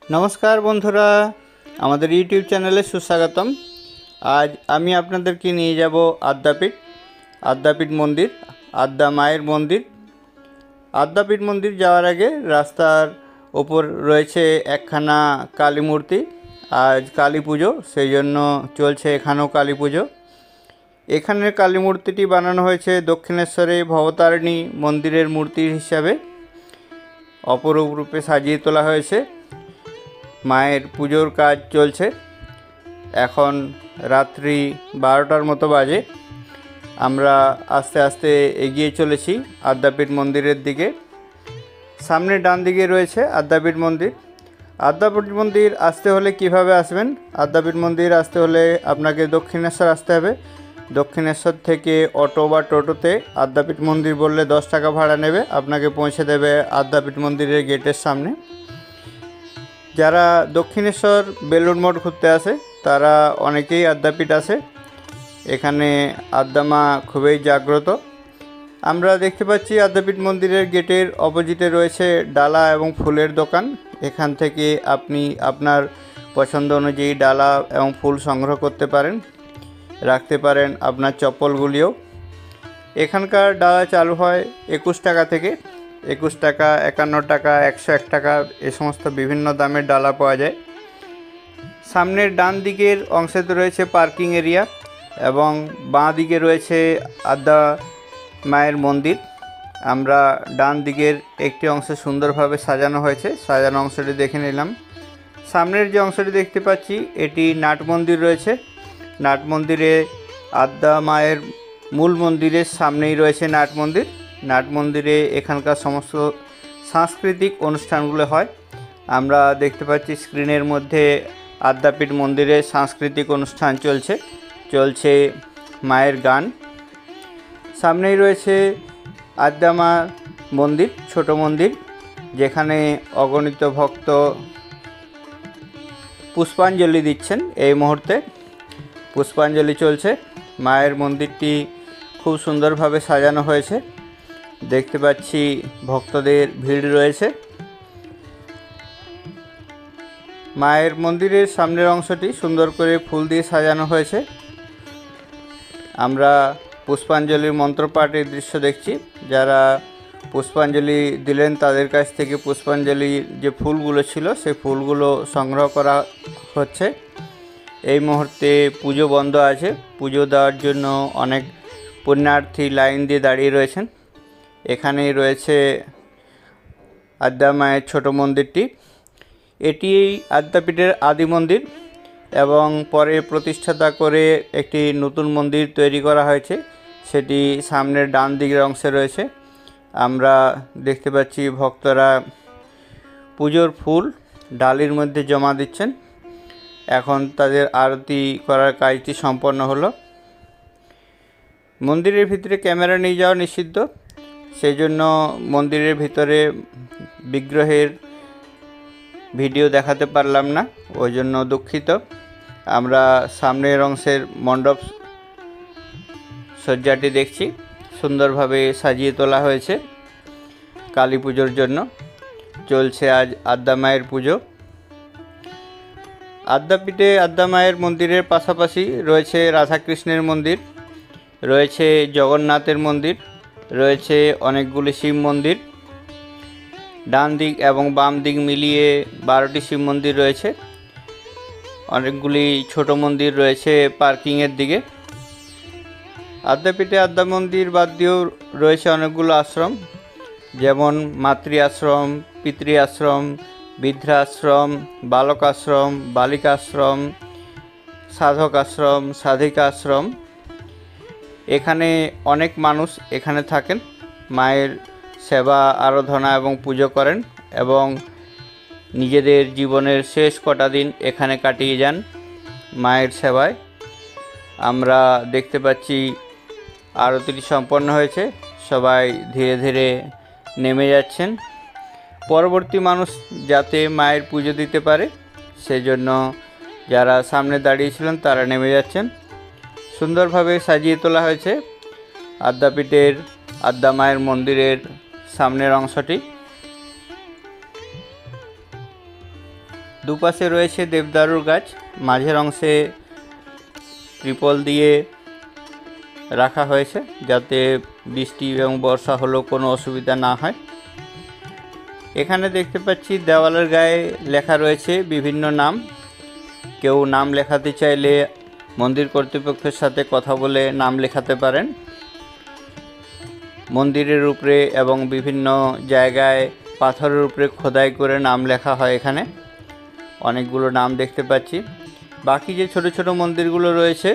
नमस्कार बंधुरा आमादेर यूट्यूब चैनेले सुस्वागतम। आज आमी आपनादेरके निये जाब आद्यापीठ मंदिर, आद्या मायेर मंदिर। आद्यापीठ मंदिर जाওয়ার आगे रास्तार ओपर रयेछे एकखाना काली मूर्ति। आज काली पुजो, सेइजन्य चलछे एखानेও काली पुजो। एखाने काली मूर्तिटी बानानो हयेछे दक्षिणेश्वरे भवतारिणी मंदिरेर मूर्ति हिसाबे। अपरूप रूपे साजिए तोला हयेछे। मायेर पुजोर काज चलछे। एखन रात्रि 12टार मतो बाजे। आमरा आस्ते आस्ते एगिए चलेछि आद्यापीठ मंदिरेर दिके। सामने डान दिके रयेछे आद्यापीठ मंदिर। आद्यापीठ मंदिर आसते होले किभाबे आसबेन? आद्यापीठ मंदिर आसते होले आपनाके दक्षिणेश्वर आसते होबे। दक्षिणेश्वर थेके अटो बा टोटोते आद्यापीठ मंदिर बोलले 10 टाका भाड़ा नेबे, आपनाके पौঁছে देबे आद्यापीठ मंदिरेर गेटेर सामने। যারা দক্ষিণেশ্বর বেলুড় মঠ ঘুরতে আসে তারা অনেকেই আদ্যাপীঠ আসে। এখানে আদ্যামা খুবই জাগ্রত। আমরা দেখতে পাচ্ছি আদ্যাপীঠ মন্দিরের গেটের অপোজিটে রয়েছে ডালা এবং ফুলের দোকান। এখান থেকে আপনি আপনার পছন্দ অনুযায়ী ডালা এবং ফুল সংগ্রহ করতে পারেন, রাখতে পারেন আপনার চপ্পলগুলিও। এখানকার ডালা চালু হয় 21 টাকা থেকে। 21 টাকা, 51 টাকা, 101 টাকা এই সমস্ত বিভিন্ন দামের ডালা পাওয়া যায়। সামনের ডান দিকের অংশেতে রয়েছে পার্কিং এরিয়া এবং বাঁ দিকে রয়েছে আদ্যা মায়ের মন্দির। আমরা ডান দিকের একটি অংশে সুন্দরভাবে সাজানো হয়েছে, সাজানো অংশটি দেখে নিলাম। সামনের যে অংশটি দেখতে পাচ্ছি এটি নাট মন্দির রয়েছে। নাট মন্দিরে আদ্যা মায়ের মূল মন্দিরের সামনেই রয়েছে নাট মন্দির। नाट मंदिरे एखानकार समस्त सांस्कृतिक अनुष्ठानगुलो हय। आमरा देखते पाচ্ছি स्क्रिनेर मध्य आद्यापीठ मंदिरे सांस्कृतिक अनुष्ठान चलছে मायेर गान। सामनेई रयेछे आद्या मा मंदिर, छोटो मंदिर, जेखाने अगणित भक्त पुष्पांजलि दिच्छेन। এই मुहूर्ते पुष्पांजलि चलছে। मायेर मंदिरटी खूब सुंदरभावे साजानो हयेछे। देखते पाচ্ছি भक्तদের ভিড় রয়েছে। মায়ের মন্দিরের সামনের অংশটি সুন্দর করে ফুল দিয়ে সাজানো হয়েছে। আমরা পুষ্পাঞ্জলির মন্ত্রপাঠের দৃশ্য দেখছি। যারা পুষ্পাঞ্জলি দিলেন তাদের কাছ থেকে পুষ্পাঞ্জলির যে ফুলগুলো ছিল সেই ফুলগুলো সংগ্রহ করা হচ্ছে। এই মুহূর্তে পুজো বন্ধ আছে। পুজো দেওয়ার জন্য অনেক পুণ্যার্থী লাইন দিয়ে দাঁড়িয়ে রয়েছেন। এখানেই রয়েছে আদ্যা মায়ের ছোট মন্দিরটি। এটি আদ্যাপীঠের আদি মন্দির এবং পরে প্রতিষ্ঠাতা করে একটি নতুন মন্দির তৈরি করা হয়েছে। সেটি সামনের ডান দিকের অংশে রয়েছে। আমরা দেখতে পাচ্ছি ভক্তরা পুজোর ফুল ডালির মধ্যে জমা দিচ্ছেন। এখন তাদের আরতি করার কাজটি সম্পন্ন হলো। মন্দিরের ভিতরে ক্যামেরা নিয়ে যাওয়া নিষিদ্ধ, সেই জন্য মন্দিরের ভিতরে বিগ্রহের ভিডিও দেখাতে পারলাম না, ওই জন্য দুঃখিত। আমরা সামনের অংশের মণ্ডপ সজ্জাটি দেখছি, সুন্দরভাবে সাজিয়ে তোলা হয়েছে কালী পুজোর জন্য। চলছে আজ আদ্যা মায়ের পুজো। আদ্যাপীঠে আদ্যা মায়ের মন্দিরের পাশাপাশি রয়েছে রাধাকৃষ্ণের মন্দির, রয়েছে জগন্নাথের মন্দির, রয়েছে অনেকগুলি শিব মন্দির। ডান দিক এবং বাম দিক মিলিয়ে 12টি শিব মন্দির রয়েছে। অনেকগুলি ছোট মন্দির রয়েছে পার্কিংয়ের দিকে। আদ্যাপীঠে আদ্যা মন্দির বাদ দিয়েও রয়েছে অনেকগুলো আশ্রম, যেমন মাতৃ আশ্রম, পিতৃ আশ্রম, বৃদ্ধাশ্রম, বালক আশ্রম, বালিকা আশ্রম, সাধক আশ্রম, সাধিকা আশ্রম। এখানে অনেক মানুষ এখানে থাকেন, মায়ের সেবা আরাধনা এবং পুজো করেন এবং নিজেদের জীবনের শেষ কটা দিন এখানে কাটিয়ে যান মায়ের সেবায়। আমরা দেখতে পাচ্ছি আরতিটি সম্পন্ন হয়েছে, সবাই ধীরে ধীরে নেমে যাচ্ছেন। পরবর্তী মানুষ যাতে মায়ের পুজো দিতে পারে সেজন্য যারা সামনে দাঁড়িয়েছিলেন তারা নেমে যাচ্ছেন। সুন্দরভাবে সাজিয়ে তোলা হয়েছে আদ্যাপীঠের আদ্যা মায়ের মন্দিরের সামনের অংশটি। দুপাশে রয়েছে দেবদারুর গাছ, মাঝের অংশে ত্রিপল দিয়ে রাখা হয়েছে যাতে বৃষ্টি এবং বর্ষা হলেও কোনো অসুবিধা না হয়। এখানে দেখতে পাচ্ছি দেওয়ালের গায়ে লেখা রয়েছে বিভিন্ন নাম। কেউ নাম লেখাতে চাইলে মন্দির কর্তৃপক্ষের সাথে কথা বলে নাম লেখাতে পারেন। মন্দিরের উপরে এবং বিভিন্ন জায়গায় পাথরের উপরে খোদাই করে নাম লেখা হয়। এখানে অনেকগুলো নাম দেখতে পাচ্ছি। বাকি যে ছোট ছোট মন্দিরগুলো রয়েছে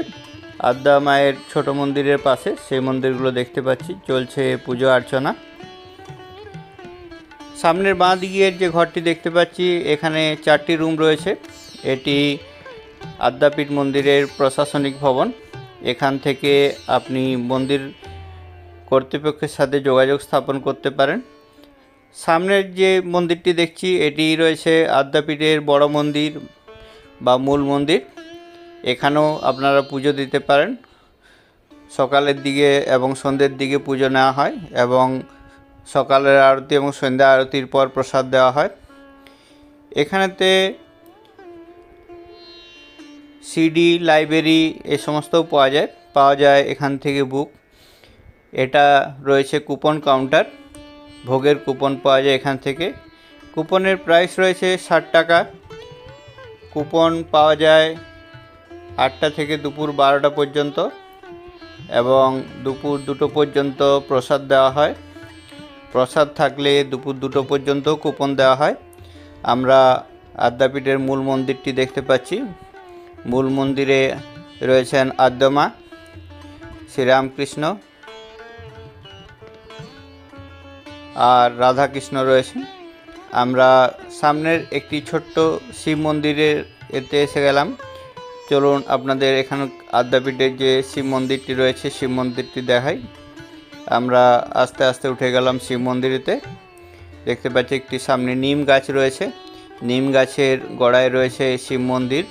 আদ্যা মায়ের ছোট মন্দিরের পাশে, সেই মন্দিরগুলো দেখতে পাচ্ছি, চলছে পুজো অর্চনা। সামনের বাঁ দিকের যে ঘরটি দেখতে পাচ্ছি এখানে 4টি রুম রয়েছে। এটি আদ্যাপীঠ মন্দিরের প্রশাসনিক ভবন। এখান থেকে আপনি মন্দির কর্তৃপক্ষের সাথে যোগাযোগ স্থাপন করতে পারেন। সামনের যে মন্দিরটি দেখছি এটি রয়েছে আদ্যাপীঠের বড় মন্দির বা মূল মন্দির। এখানেও আপনারা পুজো দিতে পারেন। সকালের দিকে এবং সন্ধ্যের দিকে পুজো নেওয়া হয় এবং সকালের আরতি এবং সন্ধ্যা আরতির পর প্রসাদ দেওয়া হয়। এখানেতে সিডি, লাইব্রেরি এ সমস্তও পাওয়া যায় এখান থেকে বুক। এটা রয়েছে কুপন কাউন্টার, ভোগের কুপন পাওয়া যায় এখান থেকে। কুপনের প্রাইস রয়েছে 60 টাকা। কুপন পাওয়া যায় 8টা থেকে দুপুর 12টা পর্যন্ত এবং দুপুর 2টো পর্যন্ত প্রসাদ দেওয়া হয়। প্রসাদ থাকলে দুপুর 2টো পর্যন্ত কুপন দেওয়া হয়। আমরা আদ্যাপীঠের মূল মন্দিরটি দেখতে পাচ্ছি। মূল মন্দিরে রয়েছেন আদ্যা মা, শ্রীরামকৃষ্ণ আর রাধাকৃষ্ণ রয়েছেন। আমরা সামনের একটি ছোট্ট শিব মন্দিরের এতে এসে গেলাম। চলুন আপনাদের এখানে আদ্যাপীঠের যে শিব মন্দিরটি রয়েছে শিব মন্দিরটি দেখাই। আমরা আস্তে আস্তে উঠে গেলাম শিব মন্দিরেতে। দেখতে পাচ্ছি একটি সামনে নিম গাছ রয়েছে। নিম গাছের গোড়ায় রয়েছে শিব মন্দির।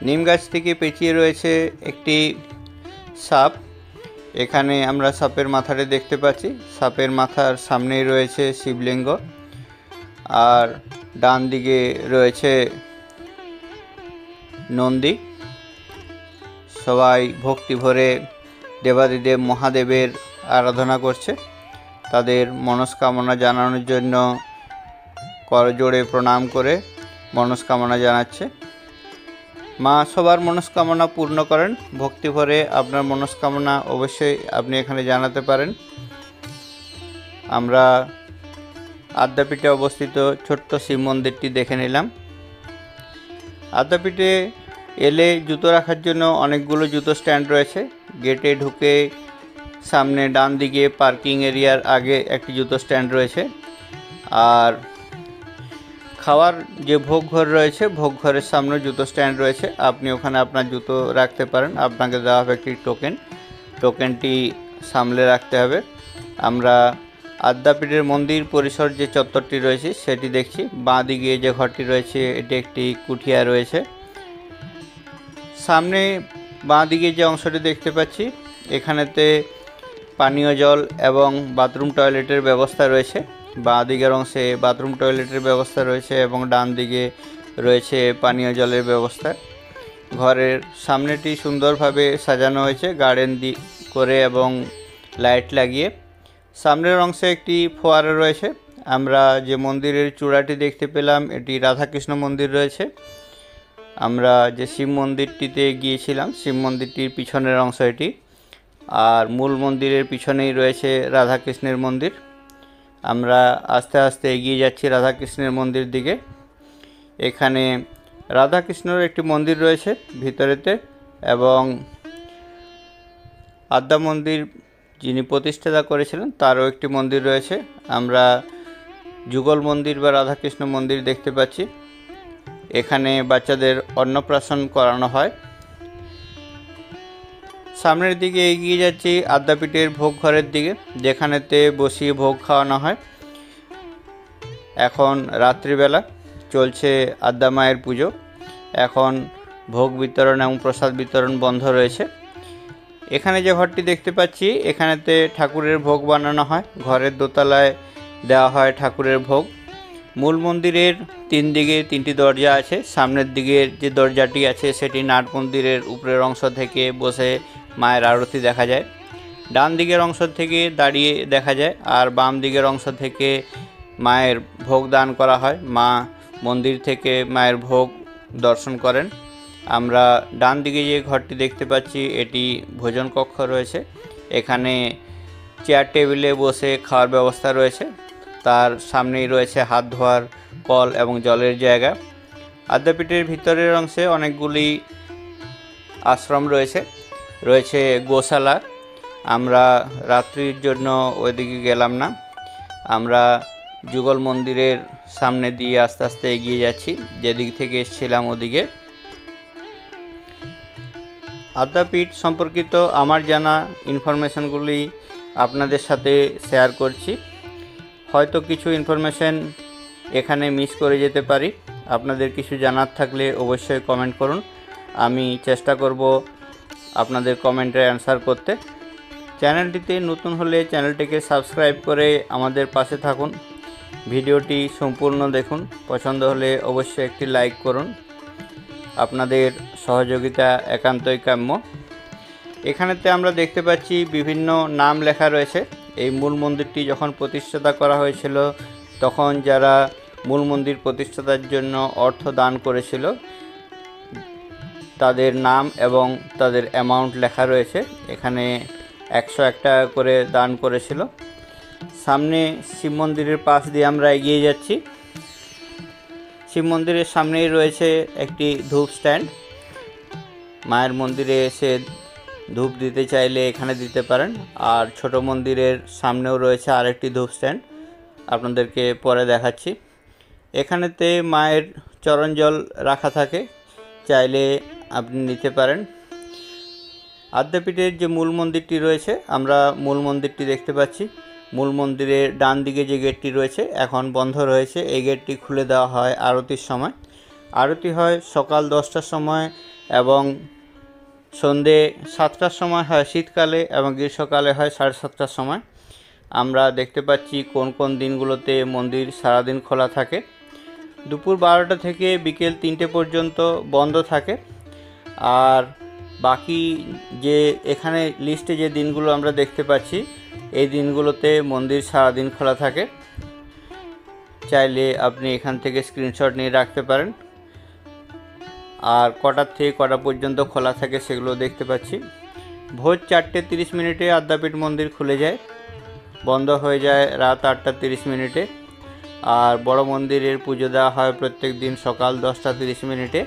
নিম গাছ থেকে পেঁচিয়ে রয়েছে একটি সাপ। এখানে আমরা সাপের মাথাটা দেখতে পাচ্ছি। সাপের মাথার সামনেই রয়েছে শিবলিঙ্গ আর ডান দিকে রয়েছে নন্দী। সবাই ভক্তি ভরে দেবাদিদেব মহাদেবের আরাধনা করছে। তাদের মনস্কামনা জানানোর জন্য করজোড়ে প্রণাম করে মনস্কামনা জানাচ্ছে। মা সবার মনস্কামনা পূর্ণ করেন। ভক্তি ভরে আপনার মনস্কামনা অবশ্যই আপনি এখানে জানাতে পারেন। আমরা আদ্যাপীঠে অবস্থিত ছোট্ট শিব মন্দিরটি দেখে নিলাম। আদ্যাপীঠে এলে জুতো রাখার জন্য অনেকগুলো জুতো স্ট্যান্ড রয়েছে। গেটে ঢুকে সামনে ডান দিকে পার্কিং এরিয়ার আগে একটি জুতো স্ট্যান্ড রয়েছে। আর খাওয়ার যে ভোগ ঘর রয়েছে ভোগ ঘরের সামনে জুতো স্ট্যান্ড রয়েছে। আপনি ওখানে আপনার জুতো রাখতে পারেন। আপনাকে দেওয়া হবে একটি টোকেনটি সামলে রাখতে হবে। আমরা আদ্যাপীঠের মন্দির পরিসর যে চত্বরটি রয়েছে সেটি দেখছি। বাঁ দিকে যে ঘরটি রয়েছে এটি একটি কুঠিয়া রয়েছে। সামনে বাঁ দিকে যে অংশটি দেখতে পাচ্ছি এখানেতে পানীয় জল এবং বাথরুম টয়লেটের ব্যবস্থা রয়েছে। বাঁ দিকের অংশে বাথরুম টয়লেটের ব্যবস্থা রয়েছে এবং ডান দিকে রয়েছে পানীয় জলের ব্যবস্থা। ঘরের সামনেটি সুন্দরভাবে সাজানো হয়েছে গার্ডেন করে এবং লাইট লাগিয়ে। সামনের অংশে একটি ফোয়ারা রয়েছে। আমরা যে মন্দিরের চূড়াটি দেখতে পেলাম এটি রাধাকৃষ্ণ মন্দির রয়েছে। আমরা যে শিব মন্দিরটিতে গিয়েছিলাম শিব মন্দিরটির পিছনের অংশ এটি। আর মূল মন্দিরের পিছনেই রয়েছে রাধাকৃষ্ণের মন্দির। আমরা আস্তে আস্তে এগিয়ে যাচ্ছি রাধাকৃষ্ণের মন্দির দিকে। এখানে রাধাকৃষ্ণের একটি মন্দির রয়েছে ভিতরেতে এবং আদ্যা মন্দির যিনি প্রতিষ্ঠাতা করেছিলেন তারও একটি মন্দির রয়েছে। আমরা যুগল মন্দির বা রাধাকৃষ্ণ মন্দির দেখতে পাচ্ছি। এখানে বাচ্চাদের অন্নপ্রাশন করানো হয়। সামনের দিকে এগিয়ে যাচ্ছি আদ্যাপীঠের ভোগ ঘরের দিকে, যেখানেতে বসিয়ে ভোগ খাওয়ানো হয়। এখন রাত্রিবেলা চলছে আদ্যা মায়ের পুজো। এখন ভোগ বিতরণ এবং প্রসাদ বিতরণ বন্ধ রয়েছে। এখানে যে ঘরটি দেখতে পাচ্ছি এখানেতে ঠাকুরের ভোগ বানানো হয়। ঘরের দোতলায় দেওয়া হয় ঠাকুরের ভোগ। মূল মন্দিরের 3 দিকে 3টি দরজা আছে। সামনের দিকের যে দরজাটি আছে সেটি নাট মন্দিরের উপরের অংশ থেকে বসে মায়ের আরতি দেখা যায়। ডান দিকের অংশ থেকে দাঁড়িয়ে দেখা যায়, আর বাম দিকের অংশ থেকে মায়ের ভোগ দান করা হয়। মা মন্দির থেকে মায়ের ভোগ দর্শন করেন। আমরা ডান দিকে যে ঘরটি দেখতে পাচ্ছি এটি ভোজন কক্ষ রয়েছে। এখানে চেয়ার টেবিলে বসে খাওয়ার ব্যবস্থা রয়েছে। তার সামনেই রয়েছে হাত ধোয়ার কল এবং জলের জায়গা। আদ্যাপীঠের ভিতরের অংশে অনেকগুলি আশ্রম রয়েছে গোশালা। আমরা রাত্রির জন্য ওইদিকে গেলাম না, আমরা যুগল মন্দিরের সামনে দিয়ে আস্তে আস্তে এগিয়ে যাচ্ছি, যেদিক থেকে এসেছিলাম ওদিকে। আদ্যাপীঠ সম্পর্কিত আমার জানা ইনফরমেশনগুলি আপনাদের সাথে শেয়ার করছি। হয়তো কিছু ইনফরমেশন এখানে মিস করে যেতে পারি। আপনাদের কিছু জানার থাকলে অবশ্যই কমেন্ট করুন, আমি চেষ্টা করব আপনাদের কমেন্টের অ্যান্সার করতে। চ্যানেলটিতে নতুন হলে চ্যানেলটিকে সাবস্ক্রাইব করে আমাদের পাশে থাকুন। ভিডিওটি সম্পূর্ণ দেখুন, পছন্দ হলে অবশ্যই একটি লাইক করুন। আপনাদের সহযোগিতা একান্তই কাম্য। এখানেতে আমরা দেখতে পাচ্ছি বিভিন্ন নাম লেখা রয়েছে। এই মূল মন্দিরটি যখন প্রতিষ্ঠাতা করা হয়েছিল তখন যারা মূল মন্দির প্রতিষ্ঠাতার জন্য অর্থ দান করেছিল তাদের নাম এবং তাদের অ্যামাউন্ট লেখা রয়েছে। এখানে 101 টাকা করে দান করেছিল। সামনে শিব মন্দিরের পাশ দিয়ে আমরা এগিয়ে যাচ্ছি। শিব মন্দিরের সামনেই রয়েছে একটি ধূপ স্ট্যান্ড। মায়ের মন্দিরে এসে ধূপ দিতে চাইলে এখানে দিতে পারেন। আর ছোট মন্দিরের সামনেও রয়েছে আরেকটি ধূপ স্ট্যান্ড, আপনাদেরকে পরে দেখাচ্ছি। এখানেতে মায়ের চরণ জল রাখা থাকে, চাইলে আপনি নিতে পারেন। আদ্যাপীঠের যে মূল মন্দিরটি রয়েছে, আমরা মূল মন্দিরটি দেখতে পাচ্ছি। মূল মন্দিরের ডান দিকে যে গেটটি রয়েছে এখন বন্ধ রয়েছে। এই গেটটি খুলে দেওয়া হয় আরতির সময়। আরতি হয় সকাল 10টার সময় এবং সন্ধে 7টার সময় হয় শীতকালে, এবং গ্রীষ্মকালে হয় 7:30টার সময়। আমরা দেখতে পাচ্ছি কোন কোন দিনগুলোতে মন্দির সারাদিন খোলা থাকে। দুপুর 12টা থেকে বিকেল 3টে পর্যন্ত বন্ধ থাকে। আর বাকি যে এখানে লিস্টে যে দিনগুলো আমরা দেখতে পাচ্ছি এই দিনগুলোতে মন্দির সারাদিন খোলা থাকে। চাইলে আপনি এখান থেকে স্ক্রিনশট নিয়ে রাখতে পারেন। আর কটার থেকে কটা পর্যন্ত খোলা থাকে সেগুলো দেখতে পাচ্ছি। ভোর 4:30 আদ্যাপীঠ মন্দির খুলে যায়, বন্ধ হয়ে যায় রাত 8:30। আর বড় মন্দিরের পুজো দেওয়া হয় প্রত্যেক দিন সকাল 10:30।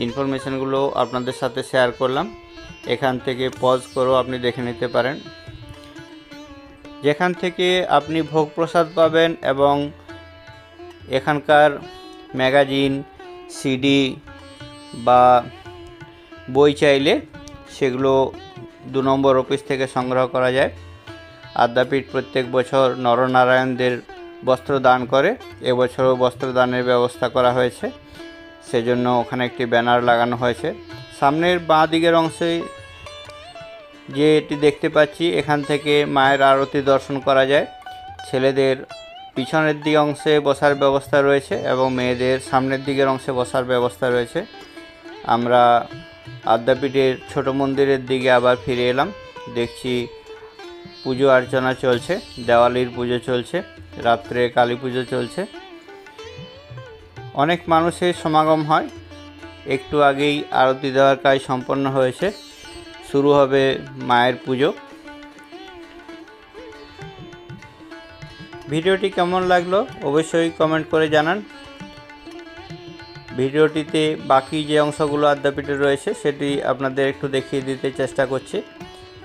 ইনফরমেশনগুলো আপনাদের সাথে শেয়ার করলাম। এখান থেকে পজ করেও আপনি দেখে নিতে পারেন। যেখান থেকে আপনি ভোগ প্রসাদ পাবেন এবং এখানকার ম্যাগাজিন, সিডি বা বই চাইলে সেগুলো 2 নম্বর অফিস থেকে সংগ্রহ করা যায়। আদ্যাপীঠ প্রত্যেক বছর নরনারায়ণদের বস্ত্র দান করে। এবছরও বস্ত্র দানের ব্যবস্থা করা হয়েছে, সেজন্য ওখানে একটি ব্যানার লাগানো হয়েছে। সামনের বাঁ দিকের অংশে যেটি দেখতে পাচ্ছি এখান থেকে মায়ের আরতি দর্শন করা যায়। ছেলেদের পিছনের দিক অংশে বসার ব্যবস্থা রয়েছে এবং মেয়েদের সামনের দিকের অংশে বসার ব্যবস্থা রয়েছে। আমরা আদ্যাপীঠের ছোট মন্দিরের দিকে আবার ফিরে এলাম। দেখছি পুজো অর্চনা চলছে, দেওয়ালির পুজো চলছে, রাত্রে কালী পুজো চলছে। অনেক মানুষের সমাগম হয়। একটু আগেই আরতি দেওয়ার কাজ সম্পন্ন হয়েছে, শুরু হবে মায়ের পুজো। ভিডিওটি কেমন লাগলো অবশ্যই কমেন্ট করে জানান। ভিডিওটিতে বাকি যে অংশগুলো আদ্যাপীঠে রয়েছে সেটি আপনাদের একটু দেখিয়ে দিতে চেষ্টা করছি।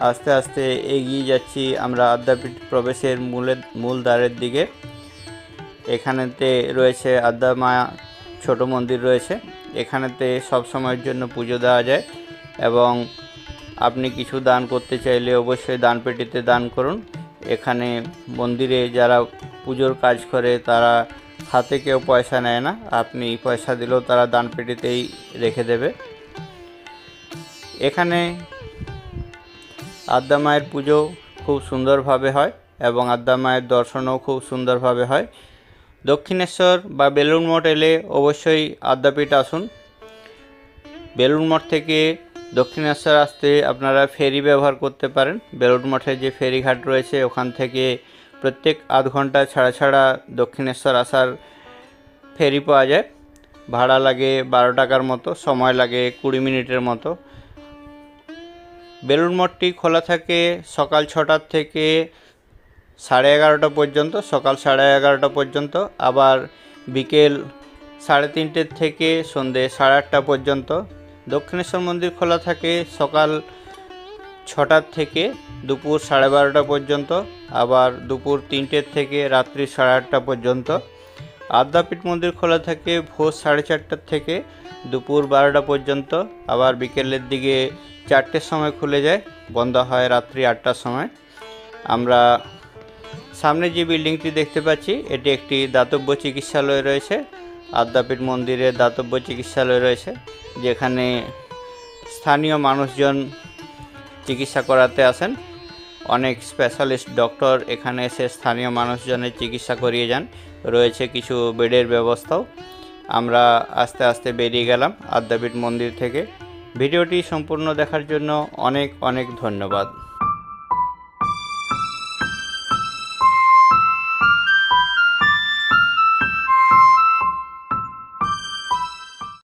আস্তে আস্তে এগিয়ে যাচ্ছি আমরা আদ্যাপীঠ প্রবেশের মূল দ্বারের দিকে। এখানেতে রয়েছে আদ্যা মা ছোট মন্দির রয়েছে। এখানেতে সব সময়ের জন্য পুজো দেওয়া যায় এবং আপনি কিছু দান করতে চাইলে অবশ্যই দানপেটিতে দান করুন। এখানে মন্দিরে যারা পুজোর কাজ করে তারা হাতে কেউ পয়সা নেয় না, আপনি পয়সা দিলেও তারা দানপেটিতেই রেখে দেবে। এখানে আদ্যা মায়ের পুজো খুব সুন্দরভাবে হয় এবং আদ্যা মায়ের দর্শনও খুব সুন্দরভাবে হয়। দক্ষিণেশ্বর বা বেলুড় মঠ এলে অবশ্যই আদ্যাপীঠ আসুন। বেলুড় মঠ থেকে দক্ষিণেশ্বর আসতে আপনারা ফেরি ব্যবহার করতে পারেন। বেলুড় মঠে যে ফেরিঘাট রয়েছে ওখান থেকে প্রত্যেক আধ ঘন্টা ছাড়া ছাড়া দক্ষিণেশ্বর আসার ফেরি পাওয়া যায়। ভাড়া লাগে 12 টাকার মতো, সময় লাগে 20 মিনিটের মতো। বেলুড় মঠটি খোলা থাকে সকাল 6টার থেকে 11:30 পর্যন্ত, সকাল 11:30 পর্যন্ত। আবার বিকেল 3:30 থেকে সন্ধে 8:30 পর্যন্ত। দক্ষিণেশ্বর মন্দির খোলা থাকে সকাল 6টার থেকে দুপুর 12:30 পর্যন্ত, আবার দুপুর 3টে থেকে রাত্রি 8:30 পর্যন্ত। আদ্যাপীঠ মন্দির খোলা থাকে ভোর 4:30 থেকে দুপুর 12টা পর্যন্ত, আবার বিকেলের দিকে 4টের সময় খুলে যায়, বন্ধ হয় রাত্রি 8টার সময়। আমরা সামনে যে বিল্ডিংটি দেখতে পাচ্ছি এটি একটি দাতব্য চিকিৎসালয় রয়েছে। আদ্যাপীঠ মন্দিরে দাতব্য চিকিৎসালয় রয়েছে, যেখানে স্থানীয় মানুষজন চিকিৎসা করাতে আসেন। অনেক স্পেশালিস্ট ডক্টর এখানে এসে স্থানীয় মানুষজনের চিকিৎসা করিয়ে যান। রয়েছে কিছু বেডের ব্যবস্থাও। আমরা আস্তে আস্তে বেরিয়ে গেলাম আদ্যাপীঠ মন্দির থেকে। ভিডিওটি সম্পূর্ণ দেখার জন্য অনেক অনেক ধন্যবাদ।